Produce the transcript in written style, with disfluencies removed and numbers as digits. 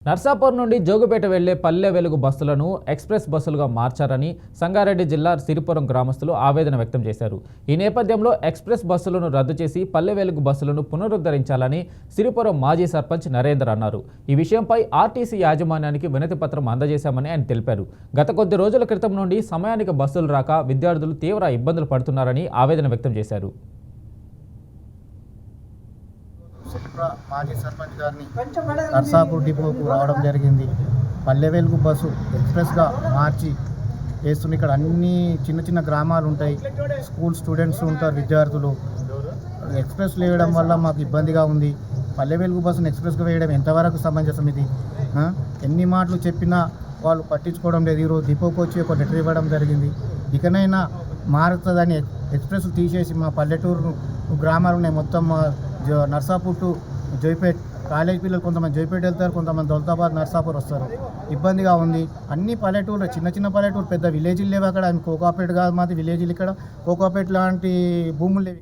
నర్సాపూర్ నుండి జోగుపేట వెళ్లే పల్లె వెలుగు బస్సులను ఎక్స్ప్రెస్ బస్సులుగా మార్చారని సంగారెడ్డి జిల్లా సిరిపురం గ్రామస్తులు ఆవేదన వ్యక్తం చేశారు. ఈ నేపథ్యంలో ఎక్స్ప్రెస్ బస్సులను రద్దు చేసి పల్లె వెలుగు బస్సులను పునరుద్ధరించాలని సిరిపురం మాజీ సర్పంచ్ నరేందర్ అన్నారు. ఈ విషయంపై ఆర్టీసీ యాజమాన్యానికి వినతి పత్రం అందజేశామని ఆయన తెలిపారు. గత కొద్ది రోజుల క్రితం నుండి సమయానికి బస్సులు రాక విద్యార్థులు తీవ్ర ఇబ్బందులు పడుతున్నారని ఆవేదన వ్యక్తం చేశారు. మాజీ సర్పంచ్ గారిని నర్సాపూర్ డిపోకు రావడం జరిగింది. పల్లె వెలుగు బస్సు ఎక్స్ప్రెస్గా మార్చి వేస్తుంది. ఇక్కడ అన్ని చిన్న చిన్న గ్రామాలు ఉంటాయి, స్కూల్ స్టూడెంట్స్ ఉంటారు, విద్యార్థులు. ఎక్స్ప్రెస్ వేయడం వల్ల మాకు ఇబ్బందిగా ఉంది. పల్లె వెలుగు బస్సును ఎక్స్ప్రెస్గా వేయడం ఎంతవరకు సమంజసం? ఇది ఎన్ని మాటలు చెప్పినా వాళ్ళు పట్టించుకోవడం లేదు. ఈరోజు డిపోకి వచ్చి ఒక లెటర్ ఇవ్వడం జరిగింది. ఇకనైనా మారుతుందని ఎక్స్ప్రెస్ తీసేసి మా పల్లెటూరు గ్రామాలు ఉన్నాయి మొత్తం నర్సాపూర్ టు జైపేట్ కాలేజ్ పిల్లలు కొంతమంది జైపేట్ వెళ్తారు, కొంతమంది దౌలతాబాద్ నర్సాపూర్ వస్తారు. ఇబ్బందిగా ఉంది. అన్ని పల్లెటూరు చిన్న చిన్న పల్లెటూరు, పెద్ద విలేజ్లు లేవు అక్కడ. కోకాపేట కాదు మాది విలేజ్లు. ఇక్కడ కోకాపేట లాంటి భూములు లేవు.